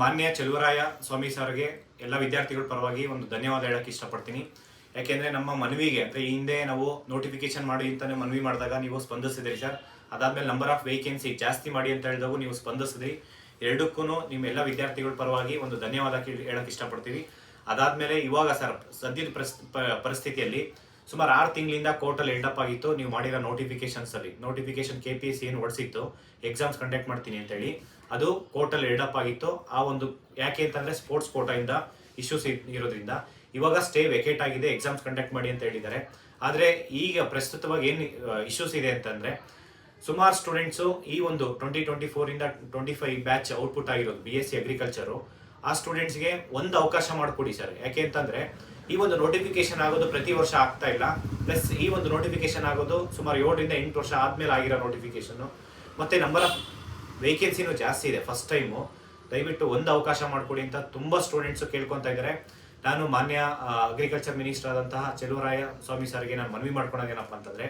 ಮಾನ್ಯ ಚೆಲುವರಾಯ ಸ್ವಾಮಿ ಸರ್ಗೆ ಎಲ್ಲ ವಿದ್ಯಾರ್ಥಿಗಳ ಪರವಾಗಿ ಒಂದು ಧನ್ಯವಾದ ಹೇಳಕ್ಕೆ ಇಷ್ಟಪಡ್ತೀನಿ. ಯಾಕೆಂದರೆ ನಮ್ಮ ಮನವಿಗೆ ಅಂದರೆ ಈ ಹಿಂದೆ ನಾವು ನೋಟಿಫಿಕೇಶನ್ ಮಾಡಿ ಅಂತಲೇ ಮನವಿ ಮಾಡಿದಾಗ ನೀವು ಸ್ಪಂದಿಸಿದ್ರಿ ಸರ್. ಅದಾದಮೇಲೆ ನಂಬರ್ ಆಫ್ ವೇಕೆನ್ಸಿ ಜಾಸ್ತಿ ಮಾಡಿ ಅಂತ ಹೇಳಿದಾಗ ನೀವು ಸ್ಪಂದಿಸಿದ್ರಿ. ಎರಡಕ್ಕೂ ನಿಮ್ಮ ಎಲ್ಲ ವಿದ್ಯಾರ್ಥಿಗಳ ಪರವಾಗಿ ಒಂದು ಧನ್ಯವಾದ ಹೇಳಕ್ಕೆ ಇಷ್ಟಪಡ್ತೀವಿ. ಅದಾದಮೇಲೆ ಇವಾಗ ಸರ್ ಸದ್ಯದ ಪರಿಸ್ಥಿತಿಯಲ್ಲಿ ಸುಮಾರು 6 ತಿಂಗಳಿಂದ ಕೋರ್ಟಲ್ಲಿ ಎಲ್ಡಪ್ ಆಗಿತ್ತು. ನೀವು ಮಾಡಿರೋ ನೋಟಿಫಿಕೇಶನ್ KPSC ಏನು ಹೊಡಿಸಿತ್ತು ಎಕ್ಸಾಮ್ಸ್ ಕಂಡಕ್ಟ್ ಮಾಡ್ತೀನಿ ಅಂತೇಳಿ, ಅದು ಕೋರ್ಟಲ್ಲಿ ಎಲ್ಡಪ್ ಆಗಿತ್ತು. ಆ ಒಂದು ಯಾಕೆ ಅಂತಂದರೆ ಸ್ಪೋರ್ಟ್ಸ್ ಕೋಟಾಯಿಂದ ಇಶ್ಯೂಸ್ ಇರೋದ್ರಿಂದ ಇವಾಗ ಸ್ಟೇ ವೆಕೇಟ್ ಆಗಿದೆ, ಎಕ್ಸಾಮ್ಸ್ ಕಂಡಕ್ಟ್ ಮಾಡಿ ಅಂತ ಹೇಳಿದ್ದಾರೆ. ಆದರೆ ಈಗ ಪ್ರಸ್ತುತವಾಗಿ ಏನು ಇಶ್ಯೂಸ್ ಇದೆ ಅಂತಂದರೆ, ಸುಮಾರು ಸ್ಟೂಡೆಂಟ್ಸು ಈ ಒಂದು 2024ಇಂದ 25 ಬ್ಯಾಚ್ ಔಟ್ಪುಟ್ ಆಗಿರೋದು BSc ಅಗ್ರಿಕಲ್ಚರು, ಆ ಸ್ಟೂಡೆಂಟ್ಸ್ಗೆ ಒಂದು ಅವಕಾಶ ಮಾಡಿಕೊಡಿ ಸರ್. ಯಾಕೆ ಅಂತಂದರೆ ಈ ಒಂದು ನೋಟಿಫಿಕೇಶನ್ ಆಗೋದು ಪ್ರತಿ ವರ್ಷ ಆಗ್ತಾ ಇಲ್ಲ. ಪ್ಲಸ್ ಈ ಒಂದು ನೋಟಿಫಿಕೇಶನ್ ಆಗೋದು ಸುಮಾರು 7 ರಿಂದ 8 ವರ್ಷ ಆದಮೇಲೆ ಆಗಿರೋ ನೋಟಿಫಿಕೇಶನ್ನು. ಮತ್ತು ನಂಬರ್ ಆಫ್ ವೇಕೆನ್ಸಿನೂ ಜಾಸ್ತಿ ಇದೆ ಫಸ್ಟ್ ಟೈಮು. ದಯವಿಟ್ಟು ಒಂದು ಅವಕಾಶ ಮಾಡಿಕೊಡಿ ಅಂತ ತುಂಬ ಸ್ಟೂಡೆಂಟ್ಸು ಕೇಳ್ಕೊತಾ ಇದ್ದಾರೆ. ನಾನು ಮಾನ್ಯ ಅಗ್ರಿಕಲ್ಚರ್ ಮಿನಿಸ್ಟರ್ ಆದಂತಹ ಚೆಲುವರಾಯ ಸ್ವಾಮಿ ಸರ್ಗೆ ನಾನು ಮನವಿ ಮಾಡ್ಕೊಳೋದೇನಪ್ಪ ಅಂತಂದರೆ,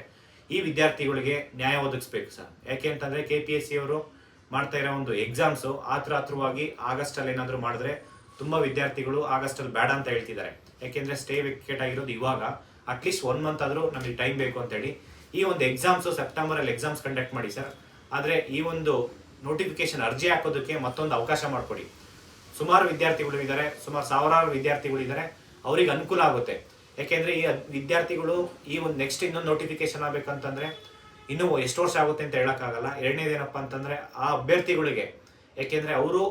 ಈ ವಿದ್ಯಾರ್ಥಿಗಳಿಗೆ ನ್ಯಾಯ ಒದಗಿಸ್ಬೇಕು ಸರ್. ಯಾಕೆ ಅಂತಂದರೆ KPSC ಅವರು ಮಾಡ್ತಾ ಇರೋ ಒಂದು ಎಕ್ಸಾಮ್ಸು ಹತ್ರವಾಗಿ ಆಗಸ್ಟಲ್ಲಿ ಏನಾದರೂ ಮಾಡಿದ್ರೆ ತುಂಬ ವಿದ್ಯಾರ್ಥಿಗಳು ಆಗಸ್ಟಲ್ಲಿ ಬೇಡ ಅಂತ ಹೇಳ್ತಿದ್ದಾರೆ. ಯಾಕೆಂದರೆ ಸ್ಟೇ ವೆಕೇಟ್ ಆಗಿರೋದು ಇವಾಗ, ಅಟ್ಲೀಸ್ಟ್ 1 ಮಂತ್ ಆದರೂ ನಮಗೆ ಟೈಮ್ ಬೇಕು ಅಂತೇಳಿ. ಈ ಒಂದು ಎಕ್ಸಾಮ್ಸು ಸೆಪ್ಟೆಂಬರಲ್ಲಿ ಎಕ್ಸಾಮ್ಸ್ ಕಂಡಕ್ಟ್ ಮಾಡಿ ಸರ್. ಆದರೆ ಈ ಒಂದು ನೋಟಿಫಿಕೇಶನ್ ಅರ್ಜಿ ಹಾಕೋದಕ್ಕೆ ಮತ್ತೊಂದು ಅವಕಾಶ ಮಾಡಿಕೊಡಿ. ಸುಮಾರು ವಿದ್ಯಾರ್ಥಿಗಳು ಇದ್ದಾರೆ, ಸುಮಾರು ಸಾವಿರಾರು ವಿದ್ಯಾರ್ಥಿಗಳಿದ್ದಾರೆ, ಅವ್ರಿಗೆ ಅನುಕೂಲ ಆಗುತ್ತೆ. ಯಾಕೆಂದರೆ ಈ ವಿದ್ಯಾರ್ಥಿಗಳು ಈ ಒಂದು ನೆಕ್ಸ್ಟ್ ಇನ್ನೊಂದು ನೋಟಿಫಿಕೇಶನ್ ಆಗಬೇಕಂತಂದರೆ ಇನ್ನೂ ಎಷ್ಟು ವರ್ಷ ಆಗುತ್ತೆ ಅಂತ ಹೇಳೋಕ್ಕಾಗಲ್ಲ. ಎರಡನೇದೇನಪ್ಪ ಅಂತಂದರೆ ಆ ಅಭ್ಯರ್ಥಿಗಳಿಗೆ, ಯಾಕೆಂದರೆ ಅವರು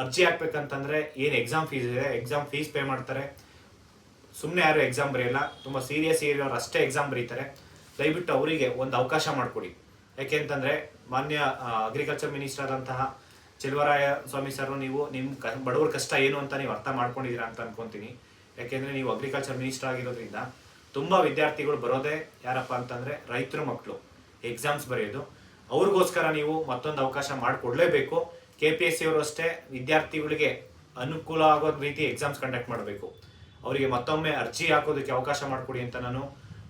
ಅರ್ಜಿ ಹಾಕ್ಬೇಕಂತಂದರೆ ಏನು ಎಕ್ಸಾಮ್ ಫೀಸ್ ಇದೆ, ಎಕ್ಸಾಮ್ ಫೀಸ್ ಪೇ ಮಾಡ್ತಾರೆ. ಸುಮ್ಮನೆ ಯಾರು ಎಕ್ಸಾಮ್ ಬರೆಯಲ್ಲ, ತುಂಬ ಸೀರಿಯಸ್ ಇರೋರು ಅಷ್ಟೇ ಎಕ್ಸಾಮ್ ಬರೀತಾರೆ. ದಯವಿಟ್ಟು ಅವರಿಗೆ ಒಂದು ಅವಕಾಶ ಮಾಡಿಕೊಡಿ. ಯಾಕೆ ಅಂತಂದರೆ ಮಾನ್ಯ ಅಗ್ರಿಕಲ್ಚರ್ ಮಿನಿಸ್ಟರ್ ಆದಂತಹ ಚೆಲುವರಾಯ ಸ್ವಾಮಿ ಸರ್, ನೀವು ನಿಮ್ಮ ಬಡವರ ಕಷ್ಟ ಏನು ಅಂತ ನೀವು ಅರ್ಥ ಮಾಡ್ಕೊಂಡಿದ್ದೀರಾ ಅಂತ ಅನ್ಕೊತೀನಿ. ಯಾಕೆಂದರೆ ನೀವು ಅಗ್ರಿಕಲ್ಚರ್ ಮಿನಿಸ್ಟರ್ ಆಗಿರೋದ್ರಿಂದ ತುಂಬ ವಿದ್ಯಾರ್ಥಿಗಳು ಬರೋದೇ ಯಾರಪ್ಪ ಅಂತಂದರೆ ರೈತರ ಮಕ್ಕಳು ಎಕ್ಸಾಮ್ಸ್ ಬರೆಯೋದು. ಅವ್ರಿಗೋಸ್ಕರ ನೀವು ಮತ್ತೊಂದು ಅವಕಾಶ ಮಾಡಿಕೊಡ್ಲೇಬೇಕು. KPSC ಅವರು ಅಷ್ಟೇ ವಿದ್ಯಾರ್ಥಿಗಳಿಗೆ ಅನುಕೂಲ ಆಗೋ ರೀತಿ ಎಕ್ಸಾಮ್ಸ್ ಕಂಡಕ್ಟ್ ಮಾಡಬೇಕು. ಅವರಿಗೆ ಮತ್ತೊಮ್ಮೆ ಅರ್ಜಿ ಹಾಕೋದಕ್ಕೆ ಅವಕಾಶ ಮಾಡಿಕೊಡಿ ಅಂತ ನಾನು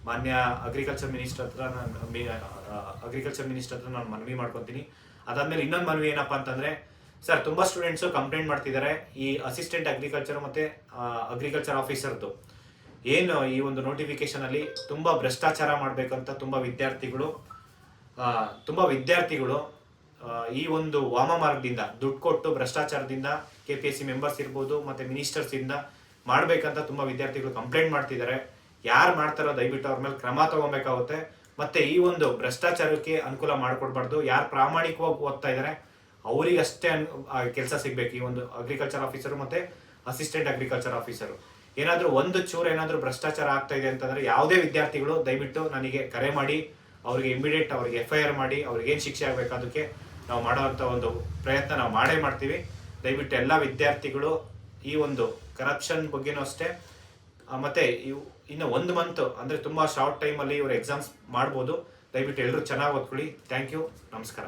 ಮಾನ್ಯ ಅಗ್ರಿಕಲ್ಚರ್ ಮಿನಿಸ್ಟರ್ ಹತ್ರ ನಾನು ಮನವಿ ಮಾಡ್ಕೊತೀನಿ. ಅದಾದಮೇಲೆ ಇನ್ನೊಂದು ಮನವಿ ಏನಪ್ಪ ಅಂತಂದರೆ, ಸರ್ ತುಂಬ ಸ್ಟೂಡೆಂಟ್ಸು ಕಂಪ್ಲೇಂಟ್ ಮಾಡ್ತಿದ್ದಾರೆ ಈ ಅಸಿಸ್ಟೆಂಟ್ ಅಗ್ರಿಕಲ್ಚರ್ ಮತ್ತು ಅಗ್ರಿಕಲ್ಚರ್ ಆಫೀಸರ್ದು ಏನು ಈ ಒಂದು ನೋಟಿಫಿಕೇಶನಲ್ಲಿ ತುಂಬ ಭ್ರಷ್ಟಾಚಾರ ಮಾಡಬೇಕಂತ ತುಂಬ ವಿದ್ಯಾರ್ಥಿಗಳು ಈ ಒಂದು ವಾಮಮಾರ್ಗದಿಂದ ದುಡ್ಡು ಕೊಟ್ಟು ಭ್ರಷ್ಟಾಚಾರದಿಂದ KPSC ಮೆಂಬರ್ಸ್ ಇರ್ಬೋದು ಮತ್ತು ಮಿನಿಸ್ಟರ್ಸಿಂದ ಮಾಡಬೇಕಂತ ತುಂಬ ವಿದ್ಯಾರ್ಥಿಗಳು ಕಂಪ್ಲೇಂಟ್ ಮಾಡ್ತಿದ್ದಾರೆ. ಯಾರು ಮಾಡ್ತಾರೋ ದಯವಿಟ್ಟು ಅವ್ರ ಮೇಲೆ ಕ್ರಮ ತಗೊಬೇಕಾಗುತ್ತೆ. ಮತ್ತು ಈ ಒಂದು ಭ್ರಷ್ಟಾಚಾರಕ್ಕೆ ಅನುಕೂಲ ಮಾಡಿಕೊಡ್ಬಾರ್ದು. ಯಾರು ಪ್ರಾಮಾಣಿಕವಾಗಿ ಓದ್ತಾ ಇದ್ದಾರೆ ಅವರಿಗಷ್ಟೇ ಕೆಲಸ ಸಿಗಬೇಕು. ಈ ಒಂದು ಅಗ್ರಿಕಲ್ಚರ್ ಆಫೀಸರು ಮತ್ತು ಅಸಿಸ್ಟೆಂಟ್ ಅಗ್ರಿಕಲ್ಚರ್ ಆಫೀಸರು ಏನಾದರೂ ಒಂದು ಚೂರು ಏನಾದರೂ ಭ್ರಷ್ಟಾಚಾರ ಆಗ್ತಾ ಇದೆ ಅಂತಂದರೆ ಯಾವುದೇ ವಿದ್ಯಾರ್ಥಿಗಳು ದಯವಿಟ್ಟು ನನಗೆ ಕರೆ ಮಾಡಿ ಅವರಿಗೆ ಇಮಿಡಿಯೇಟ್ ಅವ್ರಿಗೆ FIR ಮಾಡಿ ಅವ್ರಿಗೇನು ಶಿಕ್ಷೆ ಆಗಬೇಕು ಅದಕ್ಕೆ ನಾವು ಮಾಡೋವಂಥ ಒಂದು ಪ್ರಯತ್ನ ನಾವು ಮಾಡೇ ಮಾಡ್ತೀವಿ. ದಯವಿಟ್ಟು ಎಲ್ಲ ವಿದ್ಯಾರ್ಥಿಗಳು ಈ ಒಂದು ಕರಪ್ಷನ್ ಬಗ್ಗೆನೂ ಅಷ್ಟೇ, ಮತ್ತು ಇನ್ನು 1 ಮಂತ್ ಅಂದರೆ ತುಂಬ ಶಾರ್ಟ್ ಟೈಮಲ್ಲಿ ಇವರು ಎಕ್ಸಾಮ್ಸ್ ಮಾಡ್ಬೋದು. ದಯವಿಟ್ಟು ಎಲ್ಲರೂ ಚೆನ್ನಾಗಿ ಓದ್ಕೊಳ್ಳಿ. ಥ್ಯಾಂಕ್ ಯು, ನಮಸ್ಕಾರ.